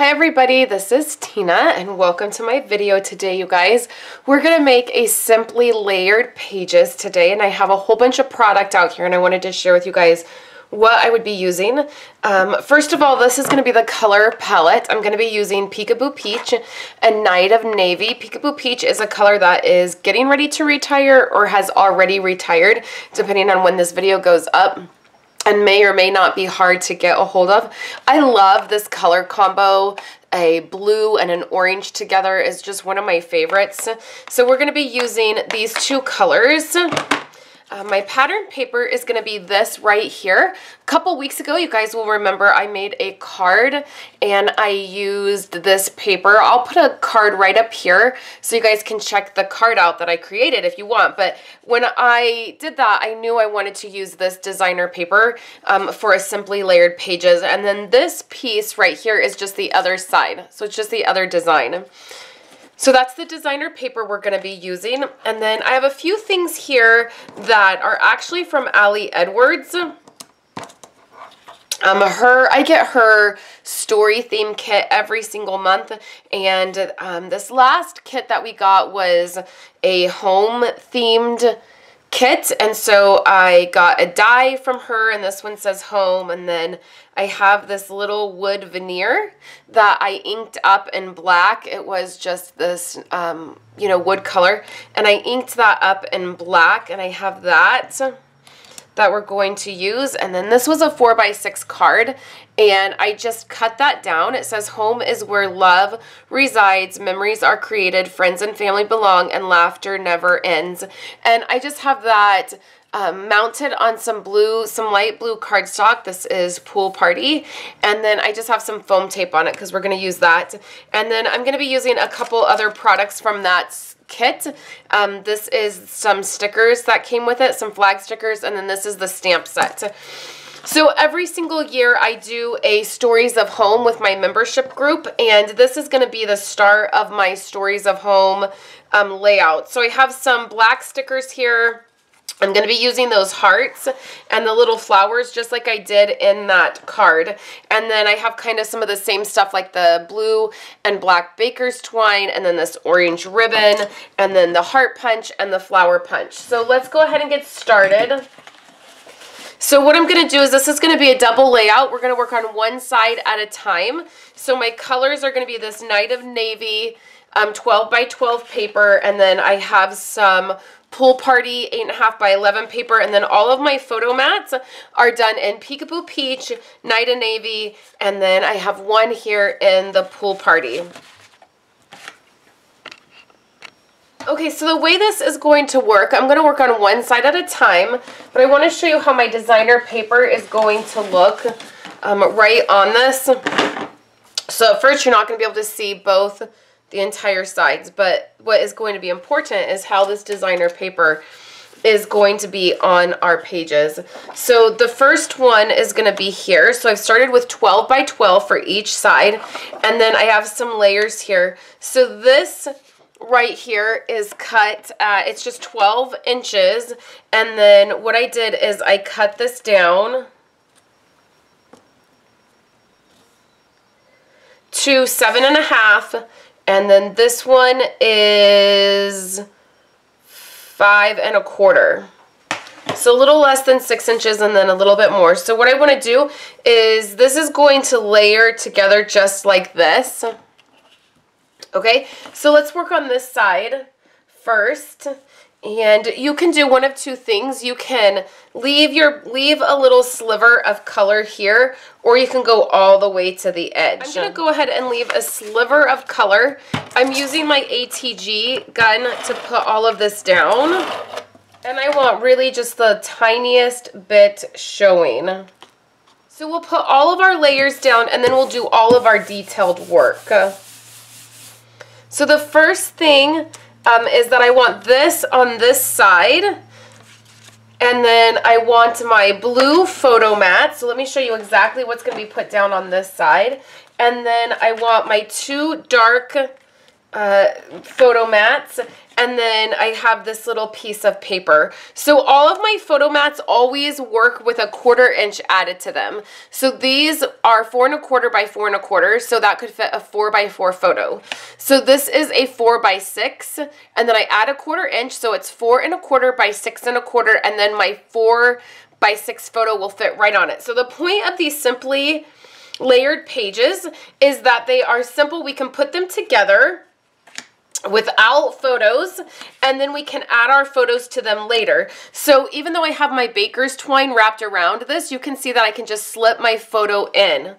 Hi everybody, this is Tina and welcome to my video today, you guys. We're going to make a simply layered pages today, and I have a whole bunch of product out here and I wanted to share with you guys what I would be using. First of all, this is going to be the color palette. I'm going to be using Peekaboo Peach and Night of Navy. Peekaboo Peach is a color that is getting ready to retire or has already retired, depending on when this video goes up, and may or may not be hard to get a hold of. I love this color combo. A blue and an orange together is just one of my favorites. So we're going to be using these two colors. My pattern paper is going to be this right here. A couple weeks ago, you guys will remember I made a card and I used this paper. I'll put a card right up here so you guys can check the card out that I created if you want. But when I did that, I knew I wanted to use this designer paper for a simply layered pages. And then this piece right here is just the other side. So it's just the other design. So that's the designer paper we're going to be using. And then I have a few things here that are actually from Allie Edwards. I get her story theme kit every single month, and this last kit that we got was a home themed kit, and so I got a die from her, and this one says home, and then I have this little wood veneer that I inked up in black. It was just this, you know, wood color, and I inked that up in black, and I have that we're going to use. And then this was a 4x6 card, and I just cut that down. It says home is where love resides, memories are created, friends and family belong, and laughter never ends. And I just have that mounted on some light blue cardstock. This is Pool Party. And then I just have some foam tape on it because we're going to use that. And then I'm going to be using a couple other products from that kit. This is some stickers that came with it, some flag stickers, and then this is the stamp set. So every single year I do a Stories of Home with my membership group, and this is going to be the start of my Stories of Home layout. So I have some black stickers here. I'm going to be using those hearts and the little flowers just like I did in that card. And then I have kind of some of the same stuff like the blue and black baker's twine, and then this orange ribbon, and then the heart punch and the flower punch. So let's go ahead and get started. So what I'm going to do is this is going to be a double layout. We're going to work on one side at a time. So my colors are going to be this Night of Navy 12x12 paper, and then I have some Pool Party 8.5x11 paper, and then all of my photo mats are done in Peekaboo Peach, Night of Navy, and then I have one here in the Pool Party. Okay, so the way this is going to work, I'm going to work on one side at a time, but I want to show you how my designer paper is going to look right on this. So at first you're not going to be able to see both the entire sides, but what is going to be important is how this designer paper is going to be on our pages. So the first one is going to be here. So I've started with 12x12 for each side, and then I have some layers here. So this right here is cut at, it's just 12 inches, and then what I did is I cut this down to 7.5. And then this one is 5 1/4. So a little less than 6 inches and then a little bit more. So what I want to do is this is going to layer together just like this. Okay, so let's work on this side first. And you can do one of two things. You can leave a little sliver of color here, or you can go all the way to the edge. I'm going to go ahead and leave a sliver of color. I'm using my ATG gun to put all of this down, and I want really just the tiniest bit showing. So we'll put all of our layers down, and then we'll do all of our detailed work. So the first thing is that I want this on this side, and then I want my blue photo mat. So let me show you exactly what's going to be put down on this side. And then I want my two dark photo mats, and then I have this little piece of paper. So all of my photo mats always work with a 1/4 inch added to them. So these are 4 1/4 by 4 1/4, so that could fit a 4 by 4 photo. So this is a 4 by 6, and then I add a 1/4 inch, so it's 4 1/4 by 6 1/4, and then my 4 by 6 photo will fit right on it. So the point of these simply layered pages is that they are simple. We can put them together without photos, and then we can add our photos to them later. So even though I have my baker's twine wrapped around this, you can see that I can just slip my photo in.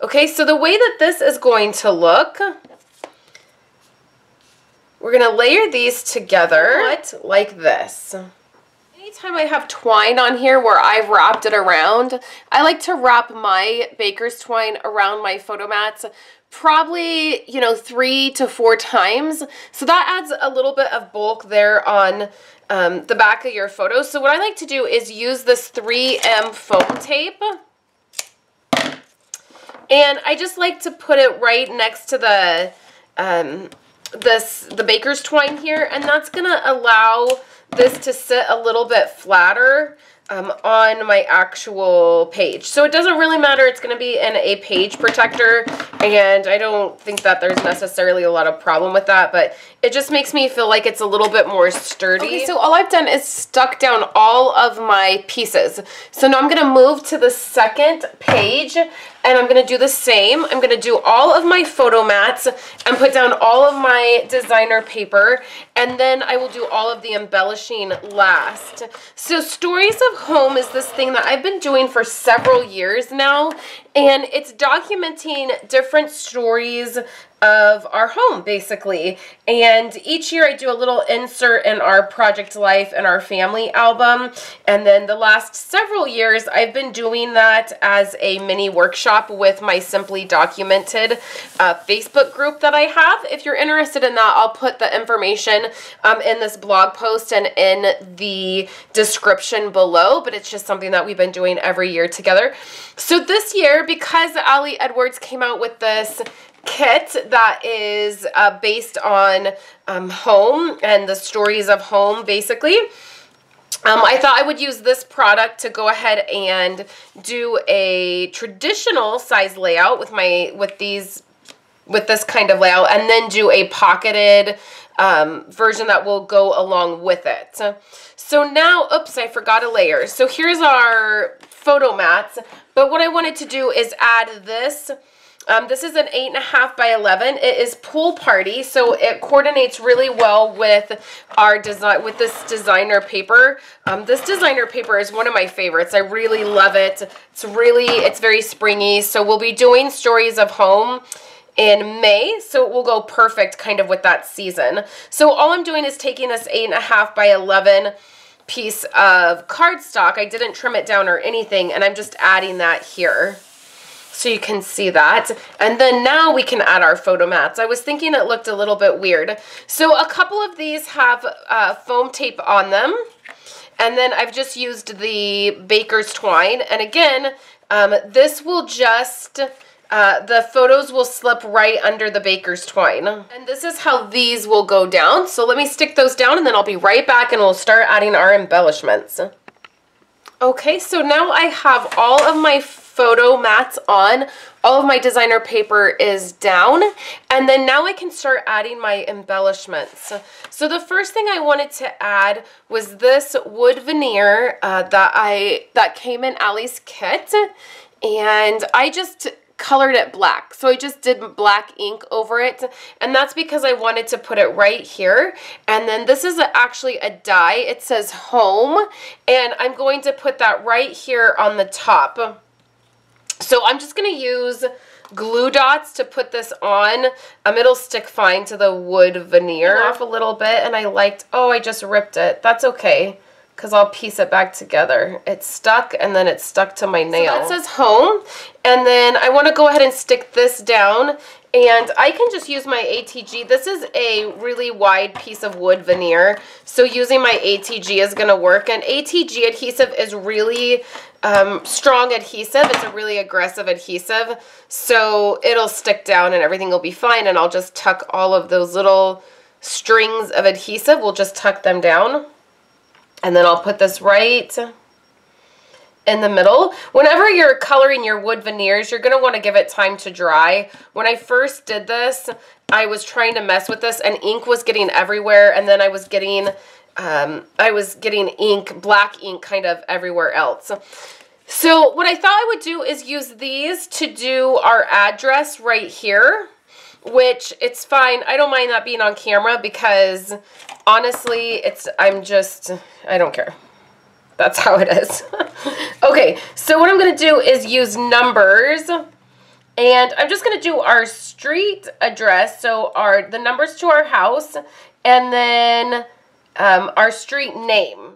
Okay, so the way that this is going to look, we're gonna layer these together like this. Anytime I have twine on here where I've wrapped it around, I like to wrap my baker's twine around my photo mats probably, you know, 3 to 4 times. So that adds a little bit of bulk there on the back of your photo. So what I like to do is use this 3M foam tape. And I just like to put it right next to the the baker's twine here, and that's gonna allow this to sit a little bit flatter on my actual page. So it doesn't really matter, it's going to be in a page protector, and I don't think that there's necessarily a lot of problem with that, but it just makes me feel like it's a little bit more sturdy. Okay, so all I've done is stuck down all of my pieces. So now I'm going to move to the second page, and I'm going to do the same. I'm going to do all of my photo mats and put down all of my designer paper, and then I will do all of the embellishing last. So Stories of Home is this thing that I've been doing for several years now, and it's documenting different stories of our home, basically. And each year I do a little insert in our project life and our family album. And then the last several years I've been doing that as a mini workshop with my Simply Documented Facebook group that I have. If you're interested in that, I'll put the information in this blog post and in the description below, but it's just something that we've been doing every year together. So this year, because Ali Edwards came out with this kit that is based on home and the stories of home, basically, I thought I would use this product to go ahead and do a traditional size layout with this kind of layout, and then do a pocketed version that will go along with it. So now, oops, I forgot a layer. So here's our photo mats, but what I wanted to do is add this. This is an 8.5 by 11. It is Pool Party, so it coordinates really well with our design, with this designer paper. This designer paper is one of my favorites. I really love it. It's very springy. So we'll be doing Stories of Home in May, so it will go perfect kind of with that season. So all I'm doing is taking this 8.5 by 11 piece of cardstock. I didn't trim it down or anything, and I'm just adding that here, so you can see that. And then now we can add our photo mats. I was thinking it looked a little bit weird. So a couple of these have foam tape on them. And then I've just used the baker's twine. And again, this will just, the photos will slip right under the baker's twine. And this is how these will go down. So let me stick those down, and then I'll be right back and we'll start adding our embellishments. Okay, so now I have all of my photo mats on, all of my designer paper is down, and then now I can start adding my embellishments. So the first thing I wanted to add was this wood veneer that came in Ali's kit, and I just colored it black. So I just did black ink over it, and that's because I wanted to put it right here. And then this is actually a die. It says home, and I'm going to put that right here on the top. So I'm just going to use glue dots to put this on. It'll stick fine to the wood veneer off a little bit, and I just ripped it. That's okay, because I'll piece it back together. It's stuck, and then it's stuck to my nail. So that says home, and then I want to go ahead and stick this down, and I can just use my ATG. This is a really wide piece of wood veneer, so using my ATG is going to work, and ATG adhesive is really strong adhesive. It's a really aggressive adhesive, so it'll stick down and everything will be fine, and I'll just tuck all of those little strings of adhesive. We'll just tuck them down. And then I'll put this right in the middle. Whenever you're coloring your wood veneers, you're going to want to give it time to dry. When I first did this, I was trying to mess with this and ink was getting everywhere, and then I was getting ink, black ink kind of everywhere else. So what I thought I would do is use these to do our address right here, which it's fine. I don't mind that being on camera because honestly, I don't care. That's how it is. Okay, so what I'm going to do is use numbers, and I'm just going to do our street address, so the numbers to our house, and then our street name.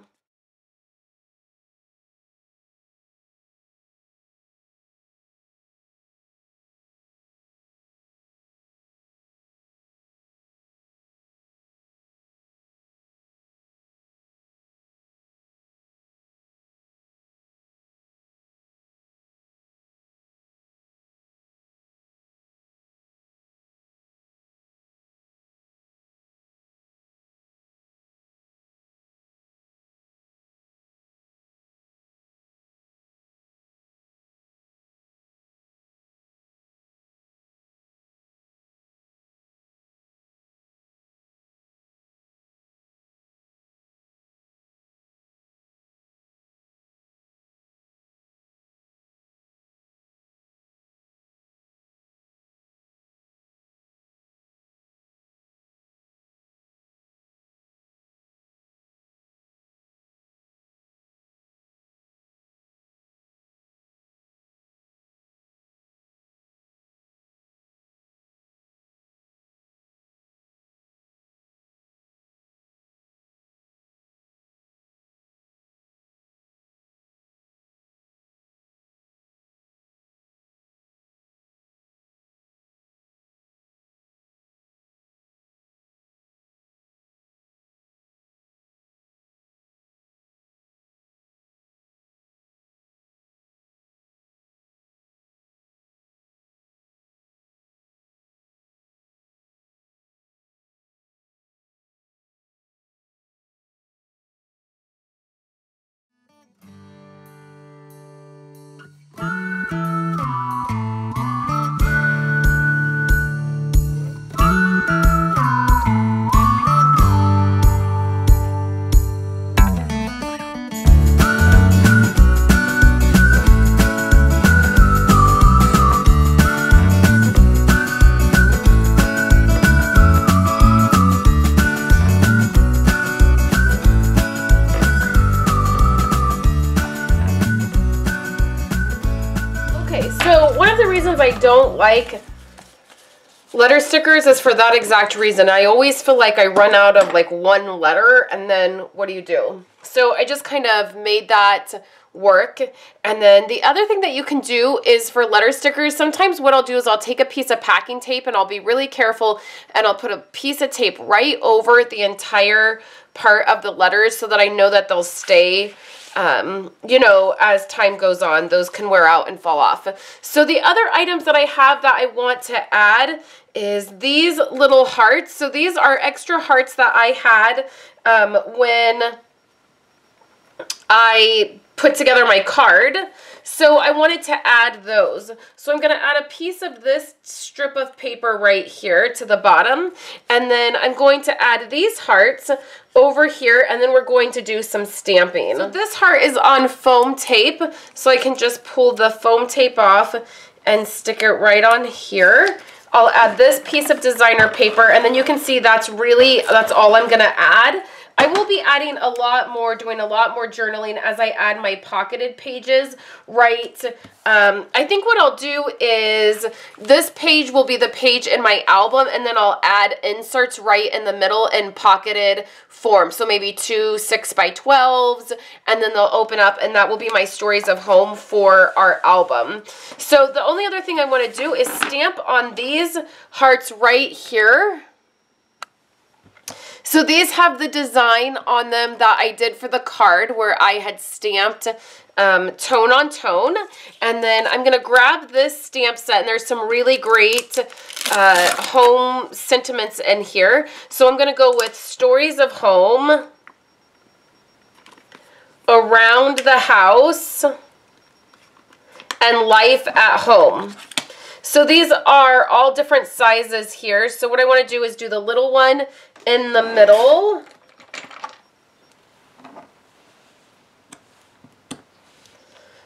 I don't like letter stickers is for that exact reason. I always feel like I run out of like one letter, and then what do you do? So I just kind of made that work. And then the other thing that you can do is for letter stickers, sometimes what I'll do is I'll take a piece of packing tape and I'll be really careful and I'll put a piece of tape right over the entire part of the letters so that I know that they'll stay. You know, as time goes on, those can wear out and fall off. So the other items that I have that I want to add is these little hearts. So these are extra hearts that I had when I put together my card. So I wanted to add those. So I'm going to add a piece of this strip of paper right here to the bottom. And then I'm going to add these hearts over here, and then we're going to do some stamping. So this heart is on foam tape, so I can just pull the foam tape off and stick it right on here. I'll add this piece of designer paper, and then you can see that's all I'm going to add. I will be adding a lot more, doing a lot more journaling as I add my pocketed pages, right? I think what I'll do is this page will be the page in my album, and then I'll add inserts right in the middle in pocketed form. So maybe 2 6x12s, and then they'll open up, and that will be my stories of home for our album. So the only other thing I want to do is stamp on these hearts right here. So these have the design on them that I did for the card where I had stamped tone on tone. And then I'm going to grab this stamp set, and there's some really great home sentiments in here. So I'm going to go with Stories of Home, Around the House, and Life at Home. So these are all different sizes here. So what I want to do is do the little one in the middle.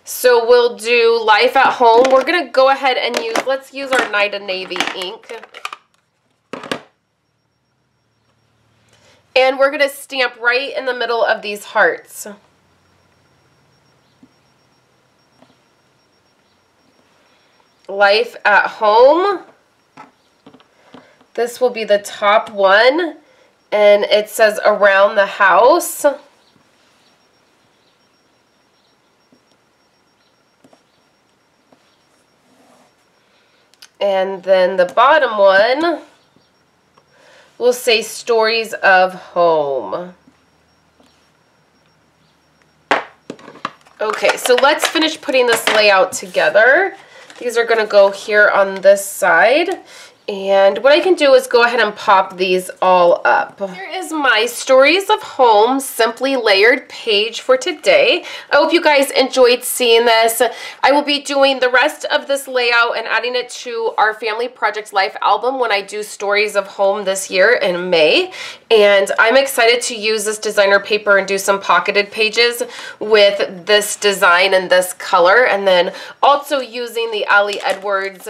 So we'll do Life at Home. We're going to go ahead and let's use our Night of Navy ink. And we're going to stamp right in the middle of these hearts. Life at Home. This will be the top one, and it says Around the House. And then the bottom one will say Stories of Home. Okay, so let's finish putting this layout together. These are going to go here on this side. And what I can do is go ahead and pop these all up. Here is my Stories of Home Simply Layered page for today. I hope you guys enjoyed seeing this. I will be doing the rest of this layout and adding it to our Family Projects Life album when I do Stories of Home this year in May. And I'm excited to use this designer paper and do some pocketed pages with this design and this color. And then also using the Ali Edwards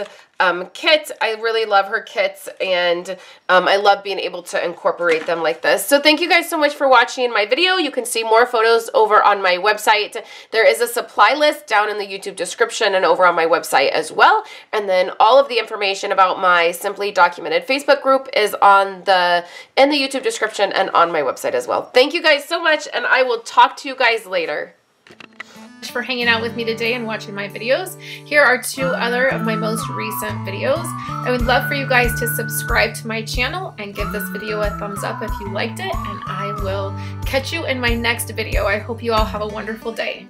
kit. I really love her kits, and I love being able to incorporate them like this. So thank you guys so much for watching my video. You can see more photos over on my website. There is a supply list down in the YouTube description and over on my website as well. And then all of the information about my Simply Documented Facebook group is in the YouTube description and on my website as well. Thank you guys so much, and I will talk to you guys later. For hanging out with me today and watching my videos. Here are 2 other of my most recent videos. I would love for you guys to subscribe to my channel and give this video a thumbs up if you liked it, and I will catch you in my next video. I hope you all have a wonderful day.